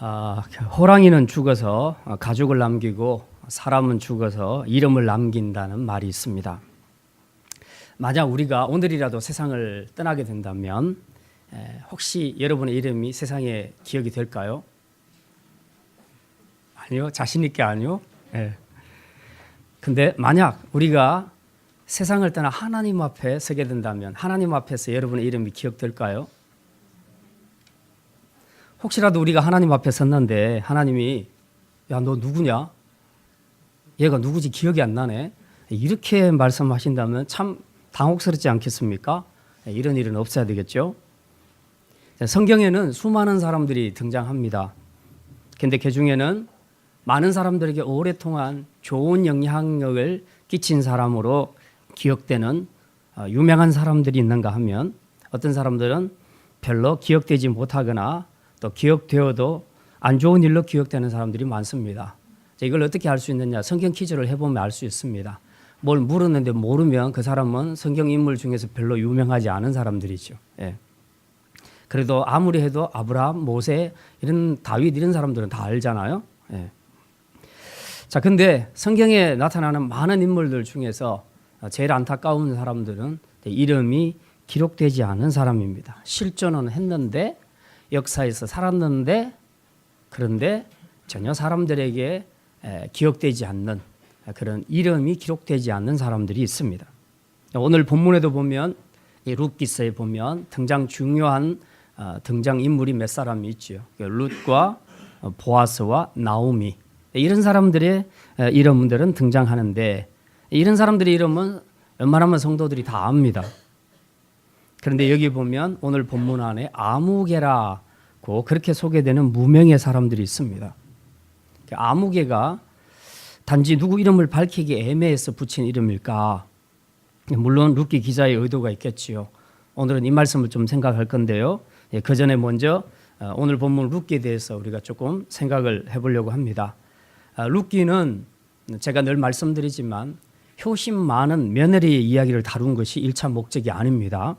호랑이는 죽어서 가죽을 남기고 사람은 죽어서 이름을 남긴다는 말이 있습니다. 만약 우리가 오늘이라도 세상을 떠나게 된다면 혹시 여러분의 이름이 세상에 기억이 될까요? 아니요, 자신 있게 아니요. 근데 만약 우리가 세상을 떠나 하나님 앞에 서게 된다면 하나님 앞에서 여러분의 이름이 기억될까요? 혹시라도 우리가 하나님 앞에 섰는데 하나님이 야, 너 누구냐? 얘가 누구지 기억이 안 나네. 이렇게 말씀하신다면 참 당혹스럽지 않겠습니까? 이런 일은 없어야 되겠죠. 성경에는 수많은 사람들이 등장합니다. 근데 그 중에는 많은 사람들에게 오랫동안 좋은 영향력을 끼친 사람으로 기억되는 유명한 사람들이 있는가 하면 어떤 사람들은 별로 기억되지 못하거나 또 기억되어도 안 좋은 일로 기억되는 사람들이 많습니다. 이걸 어떻게 알 수 있느냐? 성경 퀴즈를 해보면 알 수 있습니다. 뭘 물었는데 모르면 그 사람은 성경 인물 중에서 별로 유명하지 않은 사람들이죠. 그래도 아무리 해도 아브라함, 모세, 이런 다윗 이런 사람들은 다 알잖아요. 자, 근데 성경에 나타나는 많은 인물들 중에서 제일 안타까운 사람들은 이름이 기록되지 않은 사람입니다. 실존은 했는데 역사에서 살았는데 그런데 전혀 사람들에게 기억되지 않는 그런 이름이 기록되지 않는 사람들이 있습니다. 오늘 본문에도 보면 이 룻기서에 보면 중요한 등장 인물이 몇 사람이 있죠. 룻과 보아스와 나오미 이런 사람들의 이름들은 등장하는데 이런 사람들의 이름은 웬만하면 성도들이 다 압니다. 그런데 여기 보면 오늘 본문 안에 아무개라고 그렇게 소개되는 무명의 사람들이 있습니다. 아무개가 단지 누구 이름을 밝히기 애매해서 붙인 이름일까? 물론 룻기 기자의 의도가 있겠지요. 오늘은 이 말씀을 좀 생각할 건데요. 그 전에 먼저 오늘 본문 룻기에 대해서 우리가 조금 생각을 해보려고 합니다. 룻기는 제가 늘 말씀드리지만 효심 많은 며느리의 이야기를 다룬 것이 1차 목적이 아닙니다.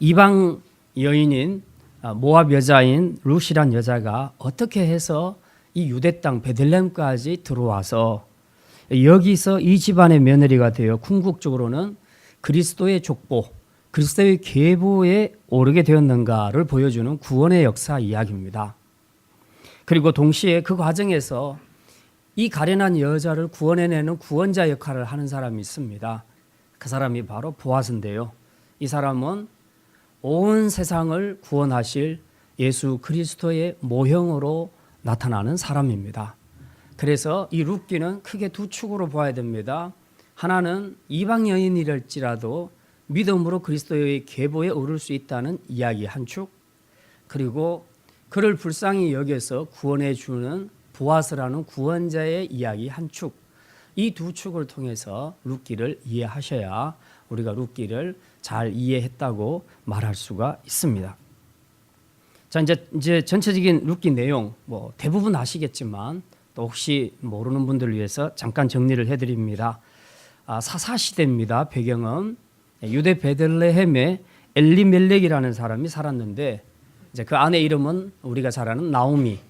이방 여인인 모압 여자인 룻이란 여자가 어떻게 해서 이 유대 땅 베들레헴까지 들어와서 여기서 이 집안의 며느리가 되어 궁극적으로는 그리스도의 족보, 그리스도의 계보에 오르게 되었는가를 보여주는 구원의 역사 이야기입니다. 그리고 동시에 그 과정에서 이 가련한 여자를 구원해내는 구원자 역할을 하는 사람이 있습니다. 그 사람이 바로 보아스인데요. 이 사람은 온 세상을 구원하실 예수 그리스도의 모형으로 나타나는 사람입니다. 그래서 이 룻기는 크게 두 축으로 봐야 됩니다. 하나는 이방 여인이랄지라도 믿음으로 그리스도의 계보에 오를 수 있다는 이야기 한 축, 그리고 그를 불쌍히 여겨서 구원해 주는 보아스라는 구원자의 이야기 한 축, 이 두 축을 통해서 룻기를 이해하셔야 우리가 룻기를 잘 이해했다고 말할 수가 있습니다. 자, 이제 전체적인 룻기 내용 대부분 아시겠지만 또 혹시 모르는 분들을 위해서 잠깐 정리를 해드립니다. 사사 시대입니다. 배경은 유대 베들레헴에 엘리멜렉이라는 사람이 살았는데 이제 그 아내 이름은 우리가 잘 아는 나오미,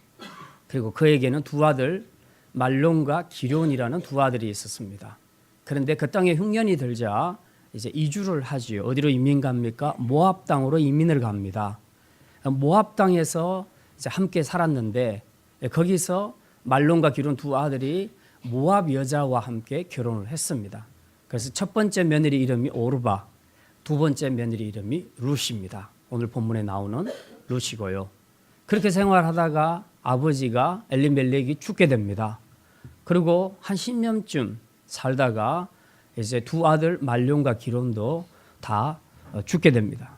그리고 그에게는 두 아들 말론과 기럨이라는 두 아들이 있었습니다. 그런데 그 땅에 흉년이 들자 이제 이주를 하지요. 어디로 이민 갑니까? 모압 땅으로 이민을 갑니다. 모압 땅에서 이제 함께 살았는데 거기서 말론과 기럨 두 아들이 모압 여자와 함께 결혼을 했습니다. 그래서 첫 번째 며느리 이름이 오르바, 두 번째 며느리 이름이 룻입니다. 오늘 본문에 나오는 룻이고요. 그렇게 생활하다가 아버지가 엘리멜렉이 죽게 됩니다. 그리고 한 10년쯤 살다가 이제 두 아들 말론과 기럨도 다 죽게 됩니다.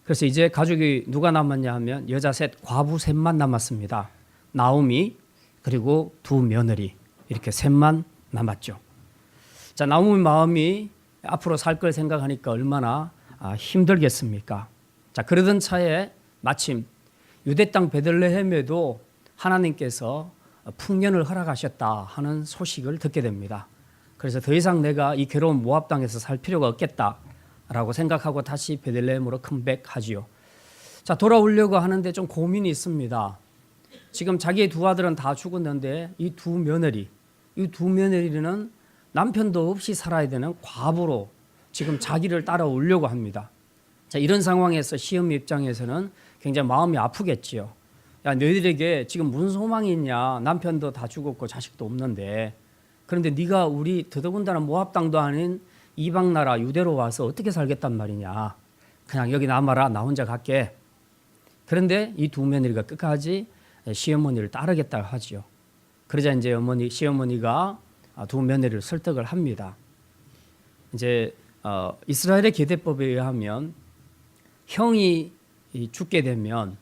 그래서 이제 가족이 누가 남았냐 하면 여자 셋, 과부 셋만 남았습니다. 나오미 그리고 두 며느리 이렇게 셋만 남았죠. 자, 나오미 마음이 앞으로 살 걸 생각하니까 얼마나 힘들겠습니까? 자, 그러던 차에 마침 유대 땅 베들레헴에도 하나님께서 풍년을 허락하셨다 하는 소식을 듣게 됩니다. 그래서 더 이상 내가 이 괴로운 모압 땅에서 살 필요가 없겠다라고 생각하고 다시 베들레헴으로 컴백하지요. 자, 돌아오려고 하는데 좀 고민이 있습니다. 지금 자기의 두 아들은 다 죽었는데 이 두 며느리는 남편도 없이 살아야 되는 과부로 지금 자기를 따라오려고 합니다. 자, 이런 상황에서 시어머니 입장에서는 굉장히 마음이 아프겠지요. 야, 너희들에게 지금 무슨 소망이 있냐? 남편도 다 죽었고 자식도 없는데, 그런데 네가 우리 더더군다나 모압 땅도 아닌 이방 나라 유대로 와서 어떻게 살겠단 말이냐? 그냥 여기 남아라, 나 혼자 갈게. 그런데 이 두 며느리가 끝까지 시어머니를 따르겠다고 하지요. 그러자 이제 시어머니가 두 며느리를 설득을 합니다. 이제 이스라엘의 계대법에 의하면 형이 죽게 되면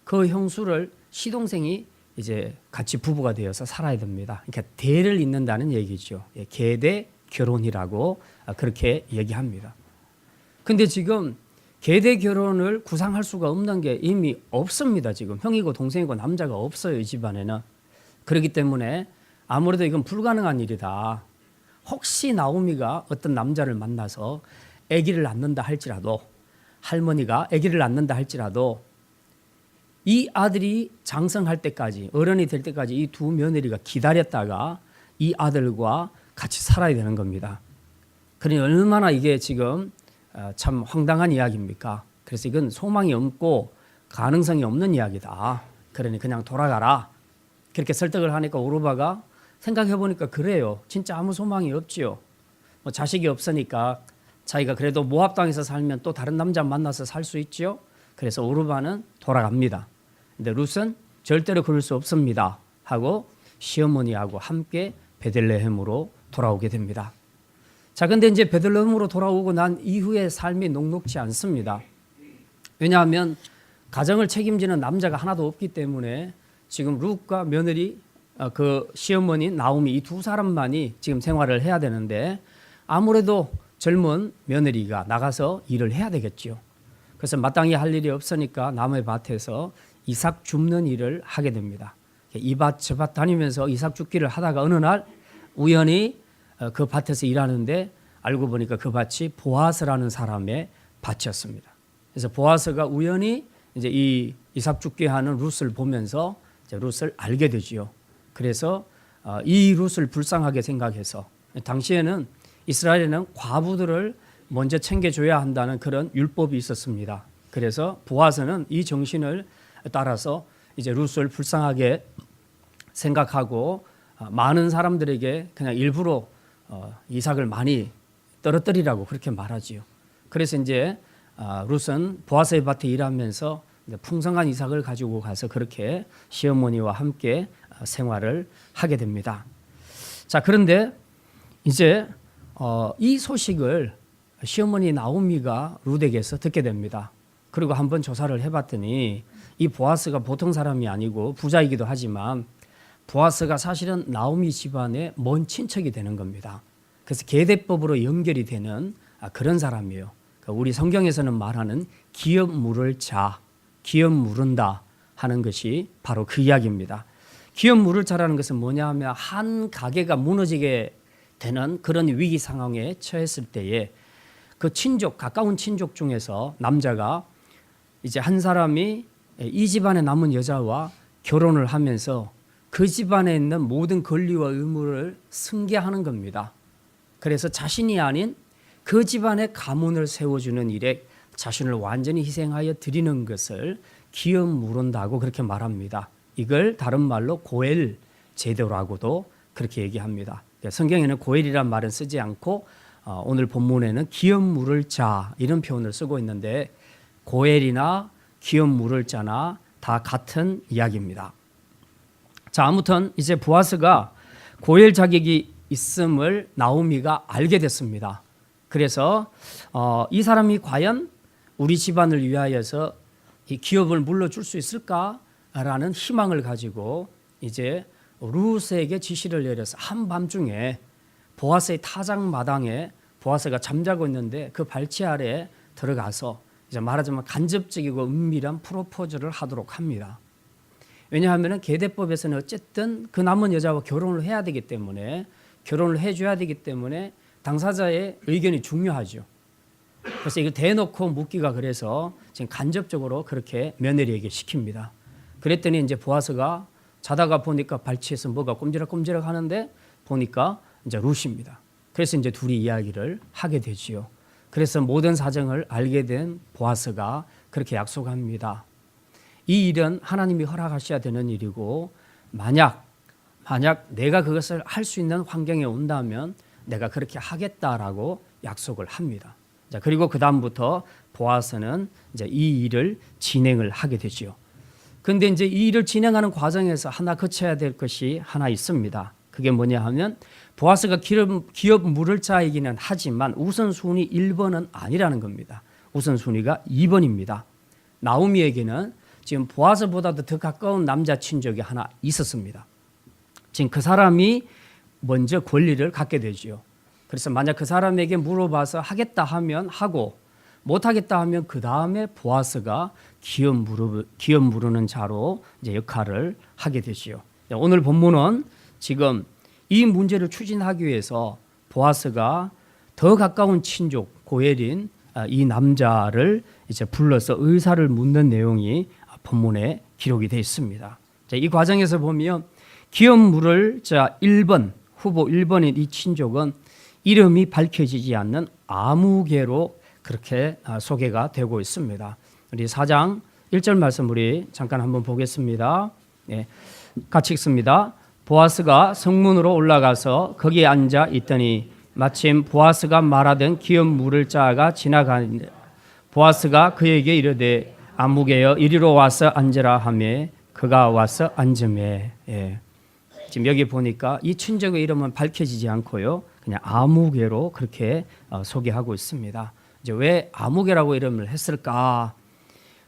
그 형수를 시동생이 이제 같이 부부가 되어서 살아야 됩니다. 그러니까 대를 잇는다는 얘기죠. 계대 결혼이라고 그렇게 얘기합니다. 근데 지금 계대 결혼을 구상할 수가 없는 게 이미 없습니다. 지금 형이고 동생이고 남자가 없어요, 이 집안에는. 그렇기 때문에 아무래도 이건 불가능한 일이다. 혹시 나오미가 어떤 남자를 만나서 아기를 낳는다 할지라도, 할머니가 아기를 낳는다 할지라도 이 아들이 장성할 때까지, 어른이 될 때까지 이 두 며느리가 기다렸다가 이 아들과 같이 살아야 되는 겁니다. 그러니 얼마나 이게 지금 참 황당한 이야기입니까? 그래서 이건 소망이 없고 가능성이 없는 이야기다. 그러니 그냥 돌아가라. 그렇게 설득을 하니까 오르바가 생각해보니까 그래요. 진짜 아무 소망이 없지요. 뭐 자식이 없으니까 자기가 그래도 모압 땅에서 살면 또 다른 남자 만나서 살 수 있지요. 그래서 오르바는 돌아갑니다. 근데 룻은 절대로 그럴 수 없습니다 하고 시어머니하고 함께 베들레헴으로 돌아오게 됩니다. 자, 근데 이제 베들레헴으로 돌아오고 난 이후의 삶이 녹록지 않습니다. 왜냐하면 가정을 책임지는 남자가 하나도 없기 때문에 지금 룻과 며느리, 그 시어머니 나오미, 이 두 사람만이 지금 생활을 해야 되는데 아무래도 젊은 며느리가 나가서 일을 해야 되겠지요. 그래서 마땅히 할 일이 없으니까 남의 밭에서 이삭 줍는 일을 하게 됩니다. 이 밭 저 밭 다니면서 이삭 줍기를 하다가 어느 날 우연히 그 밭에서 일하는데 알고 보니까 그 밭이 보아스라는 사람의 밭이었습니다. 그래서 보아스가 우연히 이제 이 이삭 줍기 하는 룻을 보면서 이제 룻을 알게 되지요. 그래서 이 룻을 불쌍하게 생각해서, 당시에는 이스라엘에는 과부들을 먼저 챙겨줘야 한다는 그런 율법이 있었습니다. 그래서 보아스는 이 정신을 따라서 이제 룻을 불쌍하게 생각하고 많은 사람들에게 그냥 일부러 이삭을 많이 떨어뜨리라고 그렇게 말하지요. 그래서 이제 룻은 보아스의 밭에 일하면서 풍성한 이삭을 가지고 가서 그렇게 시어머니와 함께 생활을 하게 됩니다. 자, 그런데 이제 이 소식을 시어머니 나오미가 룻에게서 듣게 됩니다. 그리고 한번 조사를 해봤더니 이 보아스가 보통 사람이 아니고 부자이기도 하지만 보아스가 사실은 나오미 집안의 먼 친척이 되는 겁니다. 그래서 계대법으로 연결이 되는 그런 사람이에요. 그러니까 우리 성경에서는 말하는 기업 물을 자, 기업 물은다 하는 것이 바로 그 이야기입니다. 기업 물을 자라는 것은 뭐냐 하면 한 가게가 무너지게 되는 그런 위기 상황에 처했을 때에 그 친족, 가까운 친족 중에서 남자가 이제 한 사람이 이 집안에 남은 여자와 결혼을 하면서 그 집안에 있는 모든 권리와 의무를 승계하는 겁니다. 그래서 자신이 아닌 그 집안의 가문을 세워주는 일에 자신을 완전히 희생하여 드리는 것을 기업 물은다고 그렇게 말합니다. 이걸 다른 말로 고엘 제도라고도 그렇게 얘기합니다. 성경에는 고엘이란 말은 쓰지 않고 오늘 본문에는 기업 물을 자 이런 표현을 쓰고 있는데 고엘이나 기업 물을 자나 다 같은 이야기입니다. 자, 아무튼 이제 보아스가 고엘 자격이 있음을 나오미가 알게 됐습니다. 그래서 이 사람이 과연 우리 집안을 위하여서 이 기업을 물려줄 수 있을까라는 희망을 가지고 이제 룻에게 지시를 내려서 한밤중에 보아스의 타작 마당에 보아스가 잠자고 있는데 그 발치 아래에 들어가서 이제 말하자면 간접적이고 은밀한 프로포즈를 하도록 합니다. 왜냐하면 계대법에서는 어쨌든 그 남은 여자와 결혼을 해야 되기 때문에 결혼을 해줘야 되기 때문에 당사자의 의견이 중요하죠. 그래서 이거 대놓고 묻기가 그래서 지금 간접적으로 그렇게 며느리에게 시킵니다. 그랬더니 이제 보아스가 자다가 보니까 발치에서 뭐가 꼼지락꼼지락 하는데 보니까 이제 룻입니다. 그래서 이제 둘이 이야기를 하게 되지요. 그래서 모든 사정을 알게 된 보아스가 그렇게 약속합니다. 이 일은 하나님이 허락하셔야 되는 일이고 만약 내가 그것을 할 수 있는 환경에 온다면 내가 그렇게 하겠다라고 약속을 합니다. 자, 그리고 그 다음부터 보아스는 이제 이 일을 진행을 하게 되죠. 그런데 이제 이 일을 진행하는 과정에서 하나 거쳐야 될 것이 하나 있습니다. 그게 뭐냐 하면 보아스가 기업 물을 자이기는 하지만 우선순위 1번은 아니라는 겁니다. 우선순위가 2번입니다. 나오미에게는 지금 보아스보다도 더 가까운 남자 친족이 하나 있었습니다. 지금 그 사람이 먼저 권리를 갖게 되지요. 그래서 만약 그 사람에게 물어봐서 하겠다 하면 하고 못하겠다 하면 그 다음에 보아스가 기업 물으는 자로 이제 역할을 하게 되지요. 오늘 본문은 지금 이 문제를 추진하기 위해서 보아스가 더 가까운 친족 고엘인 이 남자를 이제 불러서 의사를 묻는 내용이 본문에 기록이 되어 있습니다. 이 과정에서 보면 기업 물을 자 1번 후보 1번인 이 친족은 이름이 밝혀지지 않는 아무개로 그렇게 소개가 되고 있습니다. 우리 4장 1절 말씀 우리 잠깐 한번 보겠습니다. 네, 같이 읽습니다. 보아스가 성문으로 올라가서 거기에 앉아 있더니 마침 보아스가 말하던 기업 물을 자가 지나가는데 보아스가 그에게 이르되 아무개여 이리로 와서 앉으라 하매 그가 와서 앉으매. 예. 지금 여기 보니까 이 친족의 이름은 밝혀지지 않고요, 그냥 아무개로 그렇게 소개하고 있습니다. 이제 왜 아무개라고 이름을 했을까?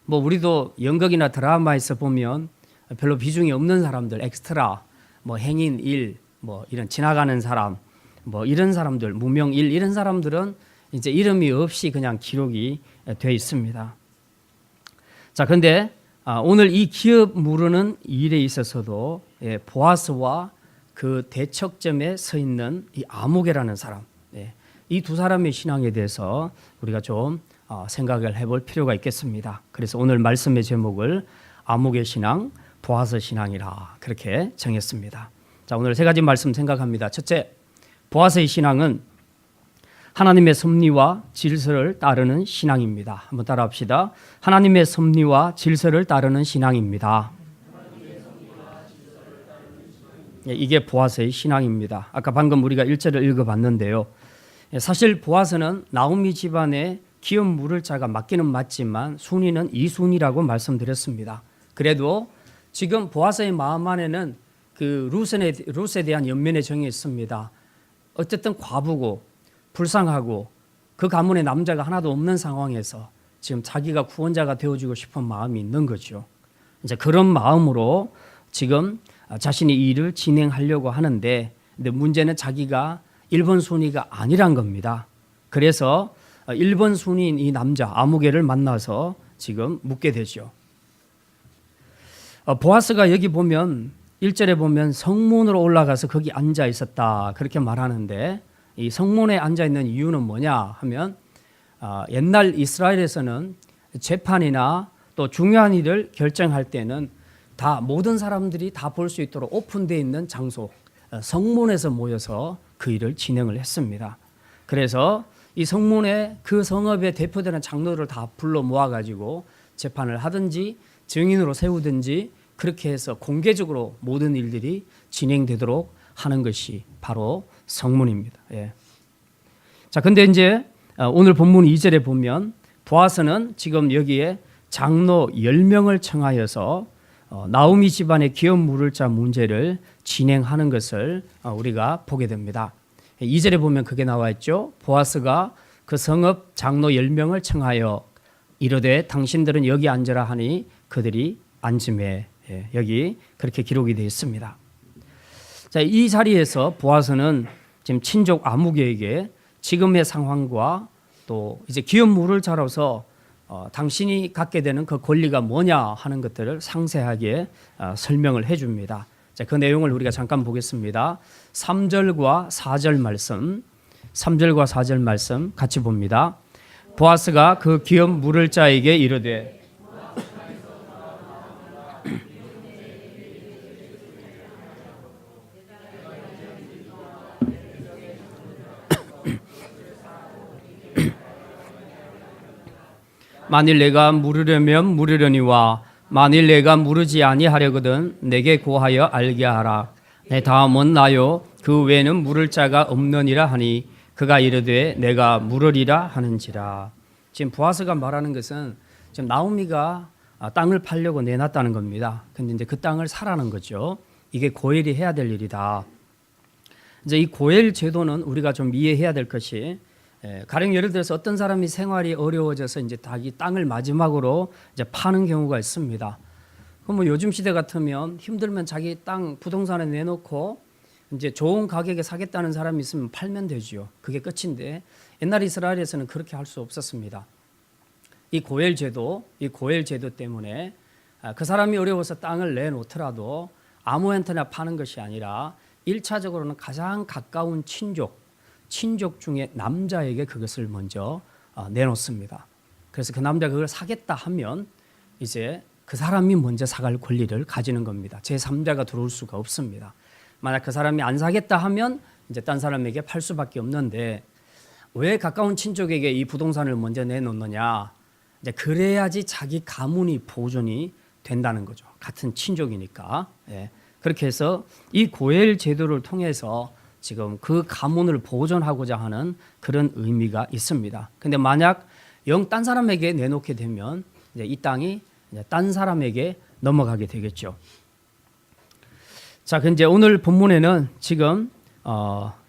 뭐 우리도 연극이나 드라마에서 보면 별로 비중이 없는 사람들, 엑스트라, 뭐 행인 1, 뭐 이런 지나가는 사람, 뭐 이런 사람들, 무명 1 이런 사람들은 이제 이름이 없이 그냥 기록이 돼 있습니다. 자, 근데 오늘 이 기업 물으는 일에 있어서도 보아스와 그 대척점에 서 있는 이 아무개라는 사람, 이 두 사람의 신앙에 대해서 우리가 좀 생각을 해볼 필요가 있겠습니다. 그래서 오늘 말씀의 제목을 아무개 신앙, 보아스 신앙이라 그렇게 정했습니다. 자, 오늘 세 가지 말씀 생각합니다. 첫째, 보아스의 신앙은 하나님의 섭리와 질서를 따르는 신앙입니다. 한번 따라합시다. 하나님의 섭리와 질서를 따르는 신앙입니다. 이게 보아스의 신앙입니다. 아까 방금 우리가 1절을 읽어봤는데요. 사실 보아스는 나오미 집안의 기업 물을 자가 맞기는 맞지만 순위는 2순위라고 말씀드렸습니다. 그래도 지금 보아스의 마음 안에는 그 룻에 대한 연민의 정이 있습니다. 어쨌든 과부고 불쌍하고 그 가문에 남자가 하나도 없는 상황에서 지금 자기가 구원자가 되어주고 싶은 마음이 있는 거죠. 이제 그런 마음으로 지금 자신이 이 일을 진행하려고 하는데, 근데 문제는 자기가 1번 순위가 아니란 겁니다. 그래서 1번 순위인 이 남자 아무개를 만나서 지금 묻게 되죠. 보아스가 여기 보면 1절에 보면 성문으로 올라가서 거기 앉아 있었다 그렇게 말하는데, 이 성문에 앉아 있는 이유는 뭐냐 하면 옛날 이스라엘에서는 재판이나 또 중요한 일을 결정할 때는 다 모든 사람들이 다 볼 수 있도록 오픈되어 있는 장소, 성문에서 모여서 그 일을 진행을 했습니다. 그래서 이 성문에 그 성읍에 대표되는 장로를 다 불러 모아가지고 재판을 하든지 증인으로 세우든지 그렇게 해서 공개적으로 모든 일들이 진행되도록 하는 것이 바로 성문입니다. 예. 자, 근데 이제 오늘 본문 2절에 보면 보아스는 지금 여기에 장로 10명을 청하여서 나오미 집안의 기업 물을 자 문제를 진행하는 것을 우리가 보게 됩니다. 2절에 보면 그게 나와 있죠. 보아스가 그 성읍 장로 10명을 청하여 이르되 당신들은 여기 앉으라 하니 그들이 앉음에. 여기 그렇게 기록이 되어 있습니다. 자, 이 자리에서 보아스는 지금 친족 아무개에게 지금의 상황과 또 이제 기업 물을 자로서 당신이 갖게 되는 그 권리가 뭐냐 하는 것들을 상세하게 설명을 해줍니다. 자, 그 내용을 우리가 잠깐 보겠습니다. 3절과 4절 말씀, 3절과 4절 말씀 같이 봅니다. 보아스가 그 기업 물을 자에게 이르되 만일 내가 물으려면 물으려니와 만일 내가 물으지 아니하려거든 내게 고하여 알게 하라. 내 다음은 나요 그 외에는 물을 자가 없느니라 하니 그가 이르되 내가 물으리라 하는지라. 지금 보아스가 말하는 것은 지금 나오미가 땅을 팔려고 내놨다는 겁니다. 근데 이제 그 땅을 사라는 거죠. 이게 고엘이 해야 될 일이다. 이제 이 고엘 제도는 우리가 좀 이해해야 될 것이, 가령 예를 들어서 어떤 사람이 생활이 어려워져서 이제 자기 땅을 마지막으로 이제 파는 경우가 있습니다. 그럼 뭐 요즘 시대 같으면 힘들면 자기 땅 부동산에 내놓고 이제 좋은 가격에 사겠다는 사람이 있으면 팔면 되죠. 그게 끝인데 옛날 이스라엘에서는 그렇게 할 수 없었습니다. 이 고엘 제도 때문에 그 사람이 어려워서 땅을 내놓더라도 아무한테나 파는 것이 아니라 1차적으로는 가장 가까운 친족 중에 남자에게 그것을 먼저 내놓습니다. 그래서 그 남자가 그걸 사겠다 하면 이제 그 사람이 먼저 사갈 권리를 가지는 겁니다. 제3자가 들어올 수가 없습니다. 만약 그 사람이 안 사겠다 하면 이제 딴 사람에게 팔 수밖에 없는데, 왜 가까운 친족에게 이 부동산을 먼저 내놓느냐? 이제 그래야지 자기 가문이 보존이 된다는 거죠. 같은 친족이니까. 예. 그렇게 해서 이 고엘 제도를 통해서 지금 그 가문을 보존하고자 하는 그런 의미가 있습니다. 근데 만약 영 딴 사람에게 내놓게 되면 이제 이 땅이 이제 딴 사람에게 넘어가게 되겠죠. 자, 근데 오늘 본문에는 지금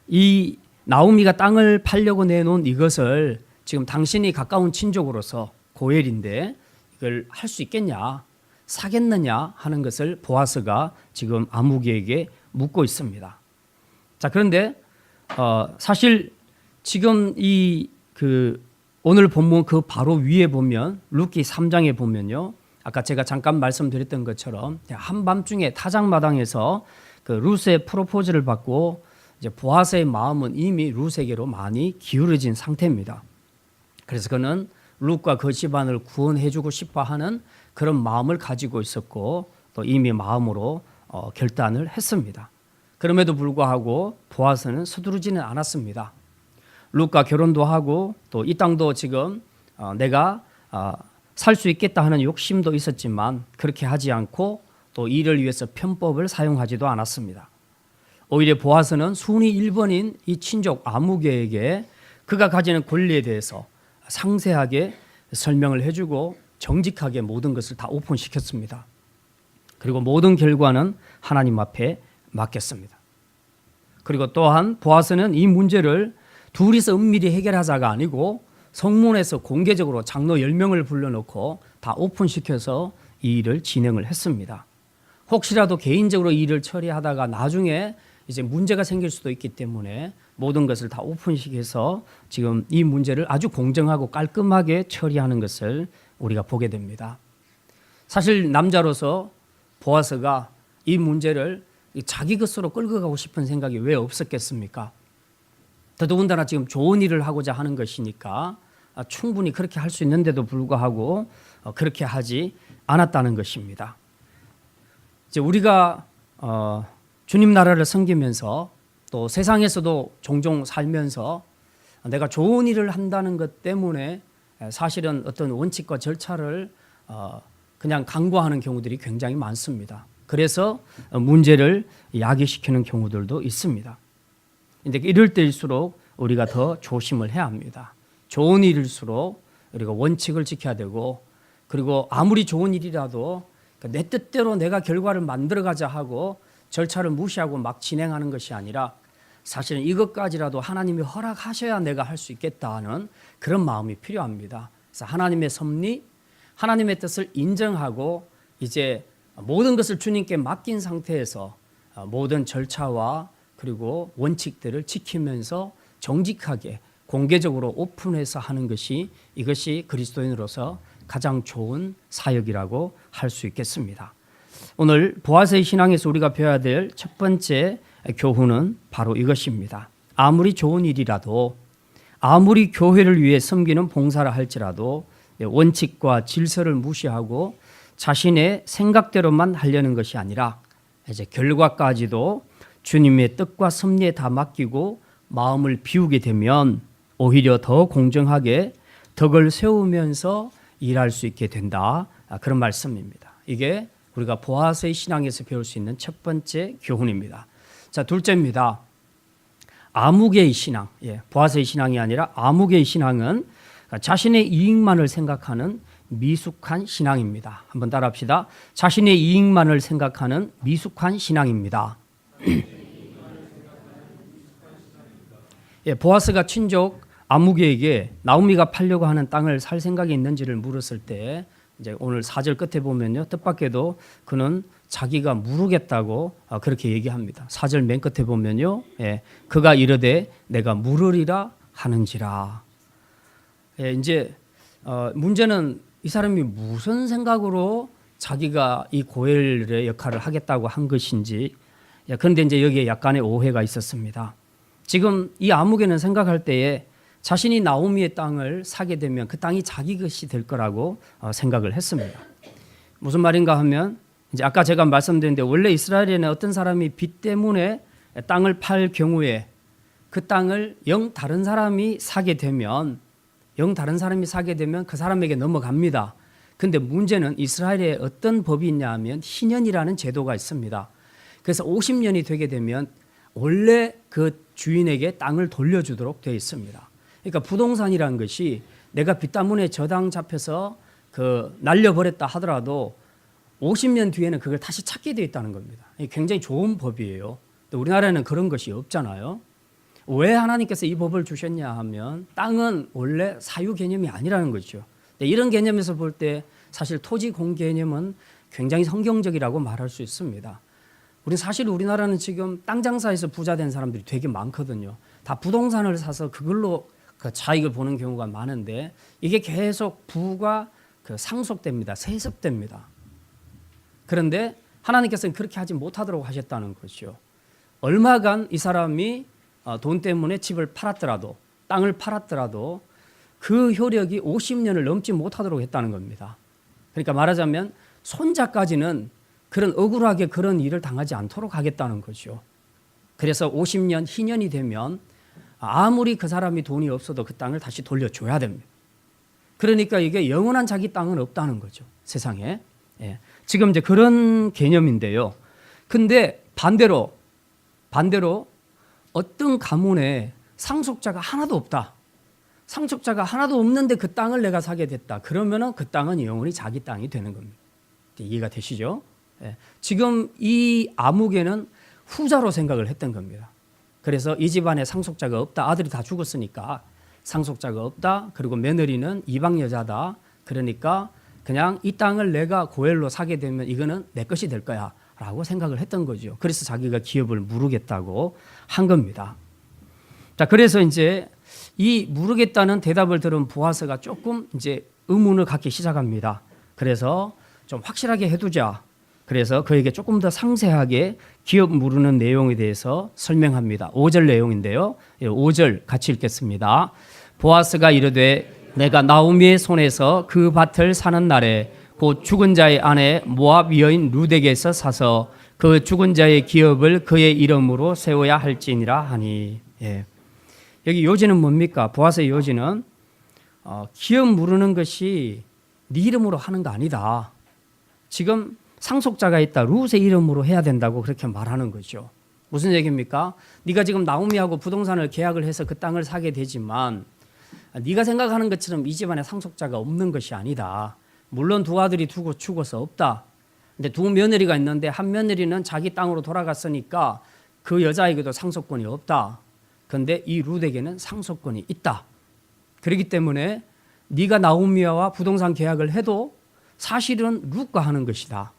이 나오미가 땅을 팔려고 내놓은 이것을 지금 당신이 가까운 친족으로서 고엘인데 이걸 할 수 있겠냐, 사겠느냐 하는 것을 보아스가 지금 아무개에게 묻고 있습니다. 자, 그런데 사실 지금 이 오늘 본문 그 바로 위에 보면 룻기 3장에 보면요, 아까 제가 잠깐 말씀드렸던 것처럼 한밤중에 타작마당에서 그 룻의 프로포즈를 받고 이제 보아스의 마음은 이미 룻에게로 많이 기울어진 상태입니다. 그래서 그는 룻과 그 집안을 구원해주고 싶어하는 그런 마음을 가지고 있었고 또 이미 마음으로 결단을 했습니다. 그럼에도 불구하고 보아스는 서두르지는 않았습니다. 룻과 결혼도 하고 또 이 땅도 지금 내가 살 수 있겠다 하는 욕심도 있었지만 그렇게 하지 않고 또 이를 위해서 편법을 사용하지도 않았습니다. 오히려 보아스는 순위 1번인 이 친족 아무개에게 그가 가지는 권리에 대해서 상세하게 설명을 해주고 정직하게 모든 것을 다 오픈시켰습니다. 그리고 모든 결과는 하나님 앞에 맡겼습니다. 그리고 또한 보아스는 이 문제를 둘이서 은밀히 해결하자가 아니고 성문에서 공개적으로 장로 10명을 불러놓고 다 오픈시켜서 이 일을 진행을 했습니다. 혹시라도 개인적으로 이 일을 처리하다가 나중에 이제 문제가 생길 수도 있기 때문에 모든 것을 다 오픈시켜서 지금 이 문제를 아주 공정하고 깔끔하게 처리하는 것을 우리가 보게 됩니다. 사실 남자로서 보아스가 이 문제를 자기 것으로 끌고 가고 싶은 생각이 왜 없었겠습니까? 더더군다나 지금 좋은 일을 하고자 하는 것이니까 충분히 그렇게 할 수 있는데도 불구하고 그렇게 하지 않았다는 것입니다. 이제 우리가 주님 나라를 섬기면서 또 세상에서도 종종 살면서 내가 좋은 일을 한다는 것 때문에 사실은 어떤 원칙과 절차를 그냥 강구하는 경우들이 굉장히 많습니다. 그래서 문제를 야기시키는 경우들도 있습니다. 근데 이럴 때일수록 우리가 더 조심을 해야 합니다. 좋은 일일수록 우리가 원칙을 지켜야 되고, 그리고 아무리 좋은 일이라도 내 뜻대로 내가 결과를 만들어가자 하고 절차를 무시하고 막 진행하는 것이 아니라 사실은 이것까지라도 하나님이 허락하셔야 내가 할 수 있겠다는 그런 마음이 필요합니다. 그래서 하나님의 섭리, 하나님의 뜻을 인정하고 이제 모든 것을 주님께 맡긴 상태에서 모든 절차와 그리고 원칙들을 지키면서 정직하게 공개적으로 오픈해서 하는 것이 이것이 그리스도인으로서 가장 좋은 사역이라고 할 수 있겠습니다. 오늘 보아스의 신앙에서 우리가 배워야 될 첫 번째 교훈은 바로 이것입니다. 아무리 좋은 일이라도, 아무리 교회를 위해 섬기는 봉사를 할지라도 원칙과 질서를 무시하고 자신의 생각대로만 하려는 것이 아니라 이제 결과까지도 주님의 뜻과 섭리에 다 맡기고 마음을 비우게 되면 오히려 더 공정하게 덕을 세우면서 일할 수 있게 된다. 그런 말씀입니다. 이게 우리가 보아스의 신앙에서 배울 수 있는 첫 번째 교훈입니다. 자, 둘째입니다. 아무개의 신앙. 보아스의 신앙이 아니라 아무개의 신앙은 자신의 이익만을 생각하는 미숙한 신앙입니다. 한번 따라합시다. 자신의 이익만을 생각하는 미숙한 신앙입니다. 보아스가 친족 아무개에게 나오미가 팔려고 하는 땅을 살 생각이 있는지를 물었을 때 이제 오늘 4절 끝에 보면요. 뜻밖에도 그는 자기가 물으겠다고 그렇게 얘기합니다. 4절 맨 끝에 보면요. 그가 이르되 내가 물으리라 하는지라. 이제 문제는 이 사람이 무슨 생각으로 자기가 이 고엘의 역할을 하겠다고 한 것인지. 그런데 이제 여기에 약간의 오해가 있었습니다. 지금 이 아무개는 생각할 때에 자신이 나오미의 땅을 사게 되면 그 땅이 자기 것이 될 거라고 생각을 했습니다. 무슨 말인가 하면 이제 아까 제가 말씀드렸는데 원래 이스라엘에는 어떤 사람이 빚 때문에 땅을 팔 경우에 그 땅을 다른 사람이 사게 되면 그 사람에게 넘어갑니다. 근데 문제는 이스라엘에 어떤 법이 있냐 하면 희년이라는 제도가 있습니다. 그래서 50년이 되게 되면 원래 그 주인에게 땅을 돌려주도록 되어 있습니다. 그러니까 부동산이라는 것이 내가 빚 때문에 저당 잡혀서 날려버렸다 하더라도 50년 뒤에는 그걸 다시 찾게 되어 있다는 겁니다. 굉장히 좋은 법이에요. 우리나라에는 그런 것이 없잖아요. 왜 하나님께서 이 법을 주셨냐 하면 땅은 원래 사유 개념이 아니라는 거죠. 이런 개념에서 볼 때 사실 토지 공 개념은 굉장히 성경적이라고 말할 수 있습니다. 사실 우리나라는 지금 땅 장사해서 부자 된 사람들이 되게 많거든요. 다 부동산을 사서 그걸로 그 차익을 보는 경우가 많은데 이게 계속 부가 상속됩니다. 세습됩니다. 그런데 하나님께서는 그렇게 하지 못하도록 하셨다는 것이죠. 얼마간 이 사람이 돈 때문에 집을 팔았더라도 땅을 팔았더라도 그 효력이 50년을 넘지 못하도록 했다는 겁니다. 그러니까 말하자면 손자까지는 그런 억울하게 그런 일을 당하지 않도록 하겠다는 거죠. 그래서 50년 희년이 되면 아무리 그 사람이 돈이 없어도 그 땅을 다시 돌려줘야 됩니다. 그러니까 이게 영원한 자기 땅은 없다는 거죠. 세상에. 지금 이제 그런 개념인데요. 근데 반대로 어떤 가문에 상속자가 하나도 없다. 상속자가 하나도 없는데 그 땅을 내가 사게 됐다. 그러면은 그 땅은 영원히 자기 땅이 되는 겁니다. 이해가 되시죠? 지금 이 아무개는 후자로 생각을 했던 겁니다. 그래서 이 집안에 상속자가 없다. 아들이 다 죽었으니까 상속자가 없다. 그리고 며느리는 이방 여자다. 그러니까 그냥 이 땅을 내가 고엘로 사게 되면 이거는 내 것이 될 거야 라고 생각을 했던 거죠. 그래서 자기가 기업을 무르겠다고 한 겁니다. 자, 그래서 이제 이 무르겠다는 대답을 들은 보아스가 조금 이제 의문을 갖기 시작합니다. 그래서 좀 확실하게 해두자. 그래서 그에게 조금 더 상세하게 기업 무르는 내용에 대해서 설명합니다. 5절 내용인데요. 5절 같이 읽겠습니다. 보아스가 이르되 내가 나오미의 손에서 그 밭을 사는 날에 곧 죽은 자의 아내 모압 여인 룻에게서 사서 그 죽은 자의 기업을 그의 이름으로 세워야 할지니라 하니. 여기 요지는 뭡니까? 보아스의 요지는 기업 무르는 것이 네 이름으로 하는 거 아니다. 지금 상속자가 있다. 룻의 이름으로 해야 된다고 그렇게 말하는 거죠. 무슨 얘기입니까? 네가 지금 나오미하고 부동산을 계약을 해서 그 땅을 사게 되지만 네가 생각하는 것처럼 이 집안에 상속자가 없는 것이 아니다. 물론 두 아들이 죽어서 없다. 근데 두 며느리가 있는데 한 며느리는 자기 땅으로 돌아갔으니까 그 여자에게도 상속권이 없다. 그런데 이 룻에게는 상속권이 있다. 그렇기 때문에 네가 나오미와 부동산 계약을 해도 사실은 룻과 하는 것이다.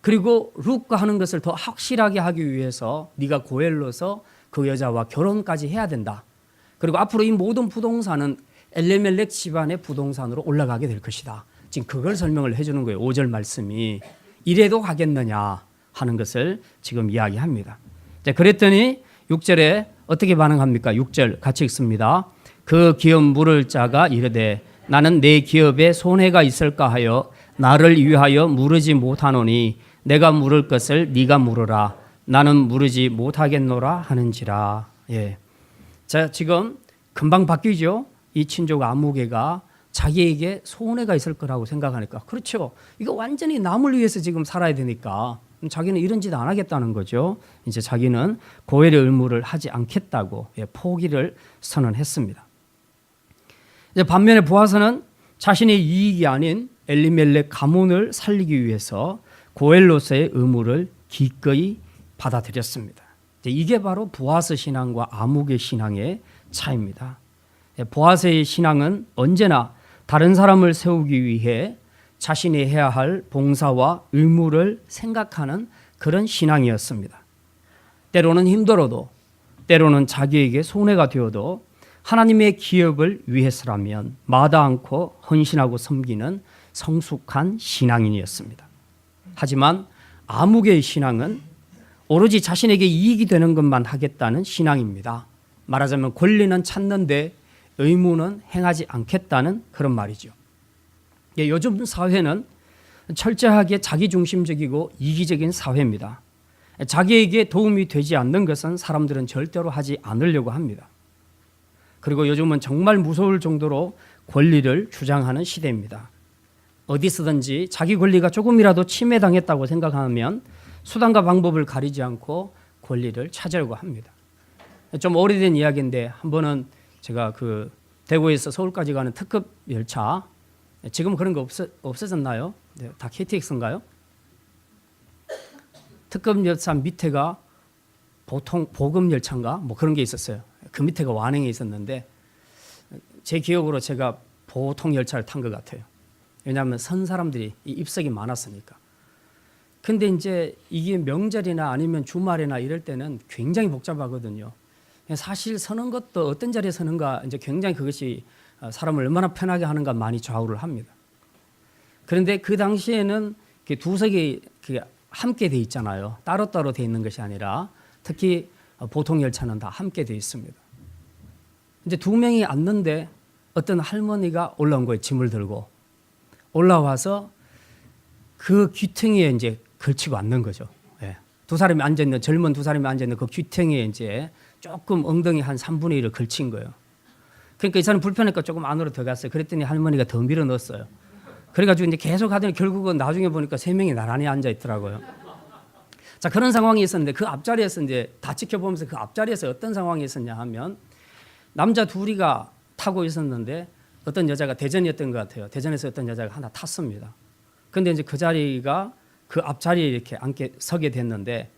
그리고 룻과 하는 것을 더 확실하게 하기 위해서 네가 고엘로서 그 여자와 결혼까지 해야 된다. 그리고 앞으로 이 모든 부동산은 엘레멜렉 집안의 부동산으로 올라가게 될 것이다. 지금 그걸 설명을 해주는 거예요. 5절 말씀이. 이래도 가겠느냐 하는 것을 지금 이야기합니다. 자, 그랬더니 6절에 어떻게 반응합니까? 6절 같이 읽습니다. 그 기업 물을 자가 이르되 나는 내 기업에 손해가 있을까 하여 나를 위하여 물으지 못하노니 내가 물을 것을 네가 물으라. 나는 물으지 못하겠노라 하는지라. 자, 지금 금방 바뀌죠. 이 친족 아무개가 자기에게 손해가 있을 거라고 생각하니까 그렇죠. 이거 완전히 남을 위해서 지금 살아야 되니까 자기는 이런 짓 안 하겠다는 거죠. 이제 자기는 고엘의 의무를 하지 않겠다고 포기를 선언했습니다. 이제 반면에 보아스는 자신의 이익이 아닌 엘리멜렉 가문을 살리기 위해서 고엘로서의 의무를 기꺼이 받아들였습니다. 이게 바로 보아스 신앙과 아묵의 신앙의 차이입니다. 보아스의 신앙은 언제나 다른 사람을 세우기 위해 자신이 해야 할 봉사와 의무를 생각하는 그런 신앙이었습니다. 때로는 힘들어도 때로는 자기에게 손해가 되어도 하나님의 기업을 위해서라면 마다 않고 헌신하고 섬기는 성숙한 신앙인이었습니다. 하지만 아묵의 신앙은 오로지 자신에게 이익이 되는 것만 하겠다는 신앙입니다. 말하자면 권리는 찾는데 의무는 행하지 않겠다는 그런 말이죠. 요즘 사회는 철저하게 자기중심적이고 이기적인 사회입니다. 자기에게 도움이 되지 않는 것은 사람들은 절대로 하지 않으려고 합니다. 그리고 요즘은 정말 무서울 정도로 권리를 주장하는 시대입니다. 어디서든지 자기 권리가 조금이라도 침해당했다고 생각하면 수단과 방법을 가리지 않고 권리를 찾으려고 합니다. 좀 오래된 이야기인데 한 번은 제가 그 대구에서 서울까지 가는 특급 열차, 지금 그런 거 없어졌나요? 네, 다 KTX인가요? 특급 열차 밑에가 보통 보급 열차인가 뭐 그런 게 있었어요. 그 밑에가 완행에 있었는데 제 기억으로 제가 보통 열차를 탄 것 같아요. 왜냐하면 선 사람들이 입석이 많았으니까. 근데 이제 이게 명절이나 아니면 주말이나 이럴 때는 굉장히 복잡하거든요. 사실 서는 것도 어떤 자리에 서는가 이제 굉장히 그것이 사람을 얼마나 편하게 하는가 많이 좌우를 합니다. 그런데 그 당시에는 두 석이 함께 돼 있잖아요. 따로따로 돼 있는 것이 아니라 특히 보통 열차는 다 함께 돼 있습니다. 이제 두 명이 앉는데 어떤 할머니가 올라온 거예요. 짐을 들고 올라와서 그 귀퉁이에 이제 걸치고 앉는 거죠. 예. 두 사람이 앉아 있는 젊은 두 사람이 앉아 있는 그 귀퉁이에 이제 조금 엉덩이 한 3분의 1을 걸친 거예요. 그러니까 이 사람 불편하니까 조금 안으로 들어갔어요. 그랬더니 할머니가 더 밀어 넣었어요. 그래가지고 이제 계속 하더니 결국은 나중에 보니까 세 명이 나란히 앉아 있더라고요. 자, 그런 상황이 있었는데 그 앞자리에서 이제 다 지켜보면서 그 앞자리에서 어떤 상황이 있었냐 하면 남자 둘이가 타고 있었는데 어떤 여자가 대전이었던 것 같아요. 대전에서 어떤 여자가 하나 탔습니다. 근데 이제 그 자리가 그 앞자리에 이렇게 서게 됐는데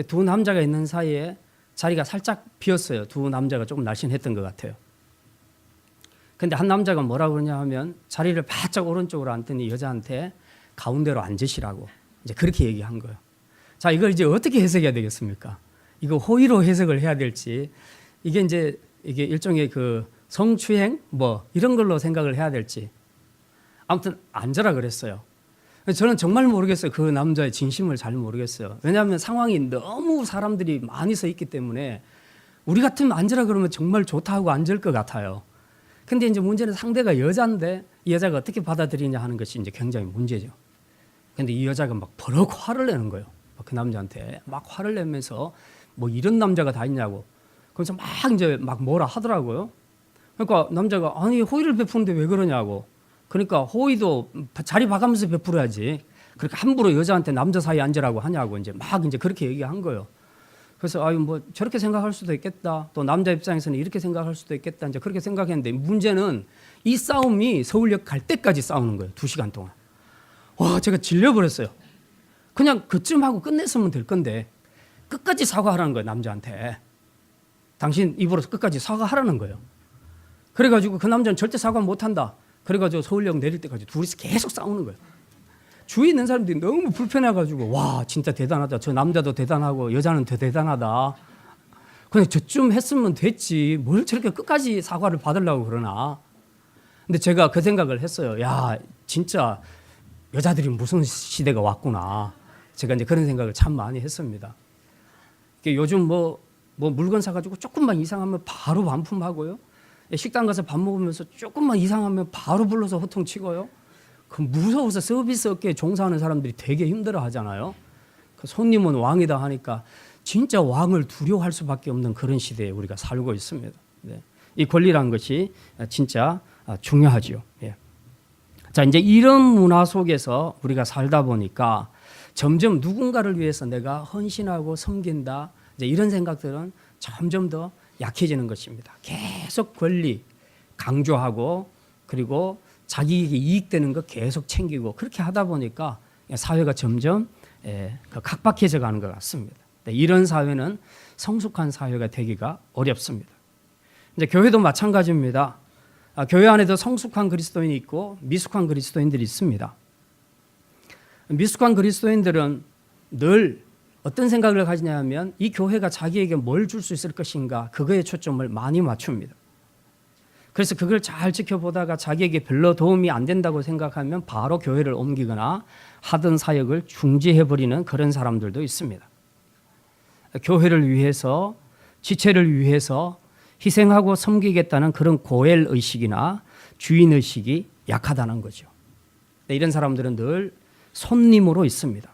두 남자가 있는 사이에 자리가 살짝 비었어요. 두 남자가 조금 날씬했던 것 같아요. 근데 한 남자가 뭐라고 그러냐 하면 자리를 바짝 오른쪽으로 앉더니 여자한테 가운데로 앉으시라고 이제 그렇게 얘기한 거예요. 자, 이걸 이제 어떻게 해석해야 되겠습니까? 이거 호의로 해석을 해야 될지 이게 이제 이게 일종의 그 성추행 뭐 이런 걸로 생각을 해야 될지 아무튼 앉으라 그랬어요. 저는 정말 모르겠어요. 그 남자의 진심을 잘 모르겠어요. 왜냐하면 상황이 너무 사람들이 많이 서 있기 때문에 우리 같으면 앉으라 그러면 정말 좋다 하고 앉을 것 같아요. 근데 이제 문제는 상대가 여자인데 이 여자가 어떻게 받아들이냐 하는 것이 이제 굉장히 문제죠. 근데 이 여자가 막 버럭 화를 내는 거예요. 그 남자한테 막 화를 내면서 뭐 이런 남자가 다 있냐고. 그래서 막 이제 막 뭐라 하더라고요. 그러니까 남자가 아니 호의를 베푸는데 왜 그러냐고. 그러니까 호의도 자리 봐가면서 베풀어야지. 그렇게 함부로 여자한테 남자 사이에 앉으라고 하냐고 이제 막 이제 그렇게 얘기한 거예요. 그래서 아유 뭐 저렇게 생각할 수도 있겠다. 또 남자 입장에서는 이렇게 생각할 수도 있겠다. 이제 그렇게 생각했는데 문제는 이 싸움이 서울역 갈 때까지 싸우는 거예요. 2시간 동안. 와, 제가 질려버렸어요. 그냥 그쯤 하고 끝냈으면 될 건데 끝까지 사과하라는 거예요. 남자한테. 당신 입으로 끝까지 사과하라는 거예요. 그래가지고 그 남자는 절대 사과 못한다. 그래가지고 서울역 내릴 때까지 둘이서 계속 싸우는 거예요. 주위에 있는 사람들이 너무 불편해가지고 와 진짜 대단하다. 저 남자도 대단하고 여자는 더 대단하다. 그냥 저쯤 했으면 됐지. 뭘 저렇게 끝까지 사과를 받으려고 그러나. 근데 제가 그 생각을 했어요. 야 진짜 여자들이 무슨 시대가 왔구나. 제가 이제 그런 생각을 참 많이 했습니다. 요즘 뭐 물건 사가지고 조금만 이상하면 바로 반품하고요. 식당 가서 밥 먹으면서 조금만 이상하면 바로 불러서 호통치고요. 그 무서워서 서비스 업계에 종사하는 사람들이 되게 힘들어 하잖아요. 그 손님은 왕이다 하니까 진짜 왕을 두려워할 수밖에 없는 그런 시대에 우리가 살고 있습니다. 네. 이 권리라는 것이 진짜 중요하죠. 예. 자, 이제 이런 문화 속에서 우리가 살다 보니까 점점 누군가를 위해서 내가 헌신하고 섬긴다, 이제 이런 생각들은 점점 더 약해지는 것입니다. 계속 권리 강조하고 그리고 자기에게 이익되는 거 계속 챙기고 그렇게 하다 보니까 사회가 점점 각박해져 가는 것 같습니다. 이런 사회는 성숙한 사회가 되기가 어렵습니다. 이제 교회도 마찬가지입니다. 교회 안에도 성숙한 그리스도인이 있고 미숙한 그리스도인들이 있습니다. 미숙한 그리스도인들은 늘 어떤 생각을 가지냐면 이 교회가 자기에게 뭘 줄 수 있을 것인가, 그거에 초점을 많이 맞춥니다. 그래서 그걸 잘 지켜보다가 자기에게 별로 도움이 안 된다고 생각하면 바로 교회를 옮기거나 하던 사역을 중지해버리는 그런 사람들도 있습니다. 교회를 위해서, 지체를 위해서 희생하고 섬기겠다는 그런 고엘 의식이나 주인 의식이 약하다는 거죠. 이런 사람들은 늘 손님으로 있습니다.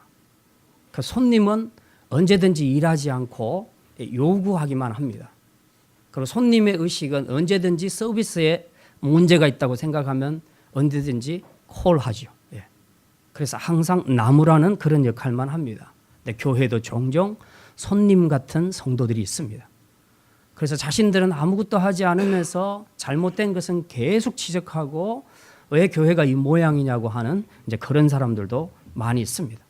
그 손님은 언제든지 일하지 않고 요구하기만 합니다. 그리고 손님의 의식은 언제든지 서비스에 문제가 있다고 생각하면 언제든지 콜하죠. 예. 그래서 항상 나무라는 그런 역할만 합니다. 근데 교회도 종종 손님 같은 성도들이 있습니다. 그래서 자신들은 아무것도 하지 않으면서 잘못된 것은 계속 지적하고 왜 교회가 이 모양이냐고 하는 이제 그런 사람들도 많이 있습니다.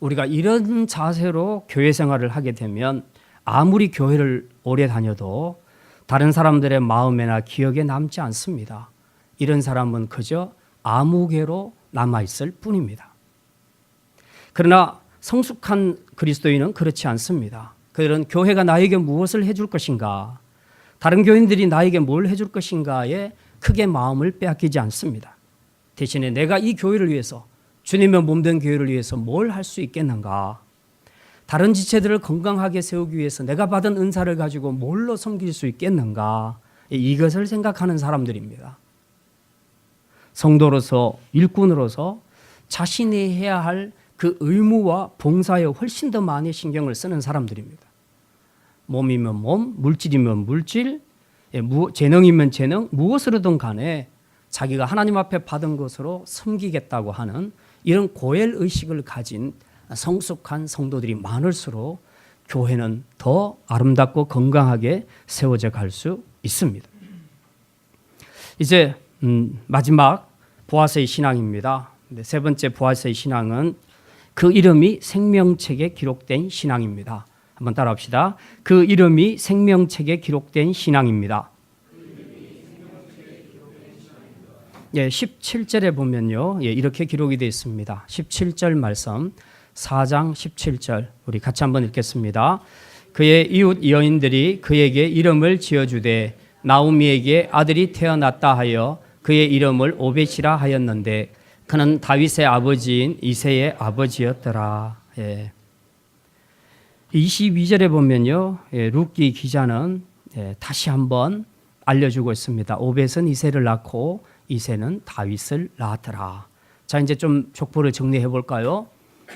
우리가 이런 자세로 교회 생활을 하게 되면 아무리 교회를 오래 다녀도 다른 사람들의 마음에나 기억에 남지 않습니다. 이런 사람은 그저 아무개로 남아있을 뿐입니다. 그러나 성숙한 그리스도인은 그렇지 않습니다. 그들은 교회가 나에게 무엇을 해줄 것인가, 다른 교인들이 나에게 뭘 해줄 것인가에 크게 마음을 빼앗기지 않습니다. 대신에 내가 이 교회를 위해서, 주님의 몸된 교회를 위해서 뭘 할 수 있겠는가, 다른 지체들을 건강하게 세우기 위해서 내가 받은 은사를 가지고 뭘로 섬길 수 있겠는가, 이것을 생각하는 사람들입니다. 성도로서, 일꾼으로서 자신이 해야 할 그 의무와 봉사에 훨씬 더 많이 신경을 쓰는 사람들입니다. 몸이면 몸, 물질이면 물질, 재능이면 재능, 무엇으로든 간에 자기가 하나님 앞에 받은 것으로 섬기겠다고 하는 이런 고엘 의식을 가진 성숙한 성도들이 많을수록 교회는 더 아름답고 건강하게 세워져 갈 수 있습니다. 이제 마지막 보아스의 신앙입니다. 세 번째 보아스의 신앙은 그 이름이 생명책에 기록된 신앙입니다. 한번 따라합시다. 그 이름이 생명책에 기록된 신앙입니다. 예, 17절에 보면요, 예, 이렇게 기록이 되어 있습니다. 17절 말씀, 4장 17절 우리 같이 한번 읽겠습니다. 그의 이웃 여인들이 그에게 이름을 지어주되 나오미에게 아들이 태어났다 하여 그의 이름을 오벳이라 하였는데 그는 다윗의 아버지인 이새의 아버지였더라. 예. 22절에 보면요, 예, 룻기 기자는 다시 한번 알려주고 있습니다. 오벳은 이새를 낳고 이새는 다윗을 낳았더라. 자, 이제 좀 족보를 정리해 볼까요?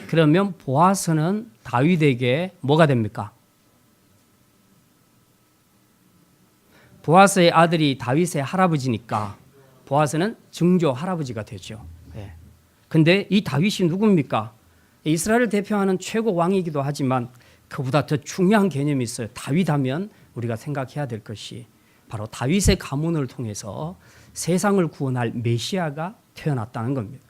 그러면 보아스는 다윗에게 뭐가 됩니까? 보아스의 아들이 다윗의 할아버지니까 보아스는 증조 할아버지가 되죠. 예. 근데 이 다윗이 누굽니까? 이스라엘을 대표하는 최고 왕이기도 하지만 그보다 더 중요한 개념이 있어요. 다윗 하면 우리가 생각해야 될 것이 바로 다윗의 가문을 통해서 세상을 구원할 메시아가 태어났다는 겁니다.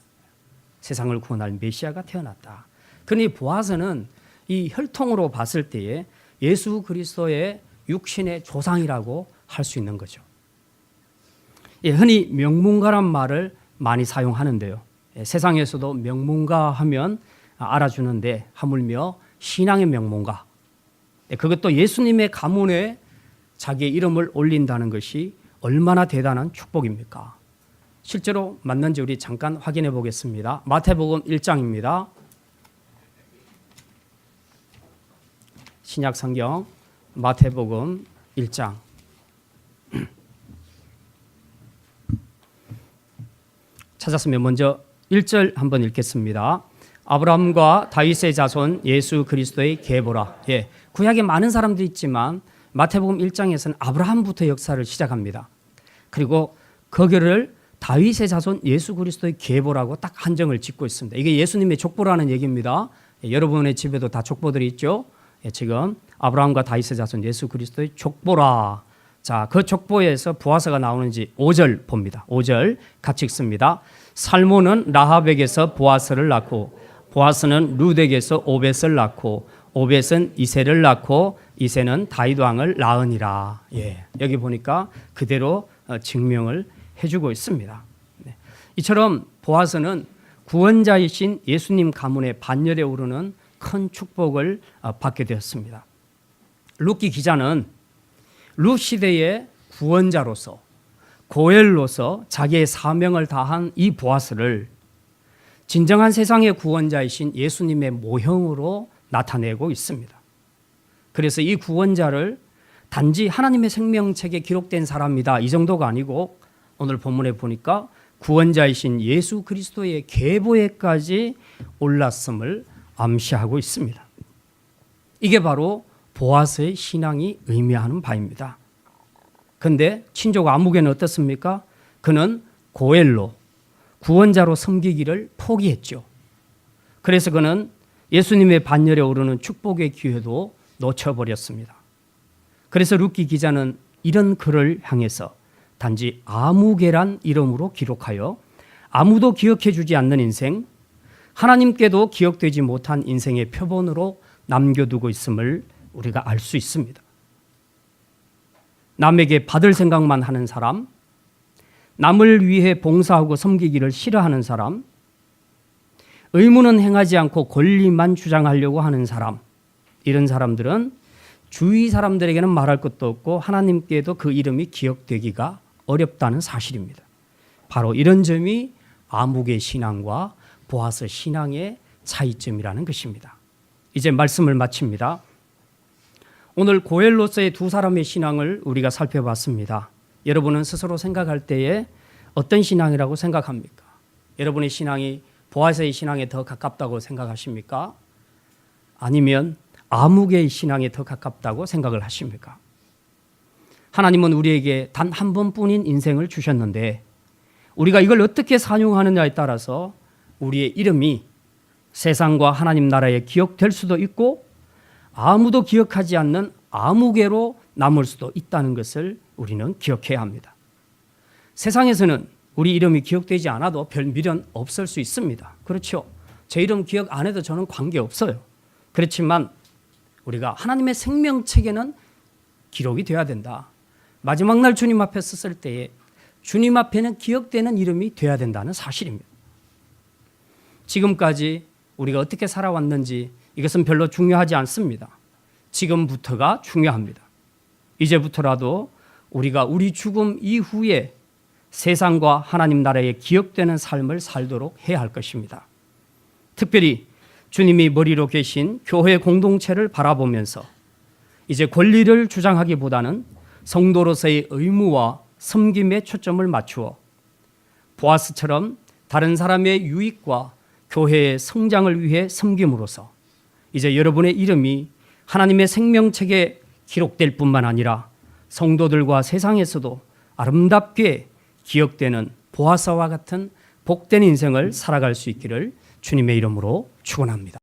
세상을 구원할 메시아가 태어났다. 그러니 보아스는 이 혈통으로 봤을 때에 예수 그리스도의 육신의 조상이라고 할 수 있는 거죠. 예, 흔히 명문가란 말을 많이 사용하는데요. 예, 세상에서도 명문가 하면 알아주는데 하물며 신앙의 명문가, 예, 그것도 예수님의 가문에 자기의 이름을 올린다는 것이 얼마나 대단한 축복입니까? 실제로 맞는지 우리 잠깐 확인해 보겠습니다. 마태복음 1장입니다. 신약 성경 마태복음 1장. 찾았으면 먼저 1절 한번 읽겠습니다. 아브라함과 다윗의 자손 예수 그리스도의 계보라. 예, 구약에 많은 사람들이 있지만 마태복음 1장에서는 아브라함부터 역사를 시작합니다. 그리고 거기를 다윗의 자손 예수 그리스도의 계보라고 딱 한정을 짓고 있습니다. 이게 예수님의 족보라는 얘기입니다. 여러분의 집에도 다 족보들이 있죠. 지금 아브라함과 다윗의 자손 예수 그리스도의 족보라. 자, 그 족보에서 보아스가 나오는지 5절 봅니다. 5절 같이 읽습니다. 살몬은 라합에게서 보아스를 낳고 보아스는 룻에게서 오벳을 낳고 오벳은 이새를 낳고 이새는 다윗 왕을 낳으니라. 예, 여기 보니까 그대로 증명을 해주고 있습니다. 이처럼 보아스는 구원자이신 예수님 가문의 반열에 오르는 큰 축복을 받게 되었습니다. 룻기 기자는 룻 시대의 구원자로서 고엘로서 자기의 사명을 다한 이 보아스를 진정한 세상의 구원자이신 예수님의 모형으로 나타내고 있습니다. 그래서 이 구원자를 단지 하나님의 생명책에 기록된 사람이다 이 정도가 아니고 오늘 본문에 보니까 구원자이신 예수 그리스도의 계보에까지 올랐음을 암시하고 있습니다. 이게 바로 보아스의 신앙이 의미하는 바입니다. 그런데 친족 아무개는 어떻습니까? 그는 고엘로 구원자로 섬기기를 포기했죠. 그래서 그는 예수님의 반열에 오르는 축복의 기회도 놓쳐버렸습니다. 그래서 룻기 기자는 이런 글을 향해서 단지 아무개란 이름으로 기록하여 아무도 기억해 주지 않는 인생, 하나님께도 기억되지 못한 인생의 표본으로 남겨두고 있음을 우리가 알 수 있습니다. 남에게 받을 생각만 하는 사람, 남을 위해 봉사하고 섬기기를 싫어하는 사람, 의무는 행하지 않고 권리만 주장하려고 하는 사람, 이런 사람들은 주위 사람들에게는 말할 것도 없고 하나님께도 그 이름이 기억되기가 어렵다는 사실입니다. 바로 이런 점이 아무개 신앙과 보아스 신앙의 차이점이라는 것입니다. 이제 말씀을 마칩니다. 오늘 고엘로서의 두 사람의 신앙을 우리가 살펴봤습니다. 여러분은 스스로 생각할 때에 어떤 신앙이라고 생각합니까? 여러분의 신앙이 보아스의 신앙에 더 가깝다고 생각하십니까? 아니면 아무개의 신앙에 더 가깝다고 생각을 하십니까? 하나님은 우리에게 단 한 번뿐인 인생을 주셨는데 우리가 이걸 어떻게 사용하느냐에 따라서 우리의 이름이 세상과 하나님 나라에 기억될 수도 있고 아무도 기억하지 않는 아무개로 남을 수도 있다는 것을 우리는 기억해야 합니다. 세상에서는 우리 이름이 기억되지 않아도 별 미련 없을 수 있습니다. 그렇죠? 제 이름 기억 안 해도 저는 관계없어요. 그렇지만 우리가 하나님의 생명책에는 기록이 돼야 된다. 마지막 날 주님 앞에 섰을 때에 주님 앞에는 기억되는 이름이 돼야 된다는 사실입니다. 지금까지 우리가 어떻게 살아왔는지 이것은 별로 중요하지 않습니다. 지금부터가 중요합니다. 이제부터라도 우리가 우리 죽음 이후에 세상과 하나님 나라에 기억되는 삶을 살도록 해야 할 것입니다. 특별히 주님이 머리로 계신 교회 공동체를 바라보면서 이제 권리를 주장하기보다는 성도로서의 의무와 섬김에 초점을 맞추어 보아스처럼 다른 사람의 유익과 교회의 성장을 위해 섬김으로써 이제 여러분의 이름이 하나님의 생명책에 기록될 뿐만 아니라 성도들과 세상에서도 아름답게 기억되는 보아스와 같은 복된 인생을 살아갈 수 있기를 주님의 이름으로 축원합니다.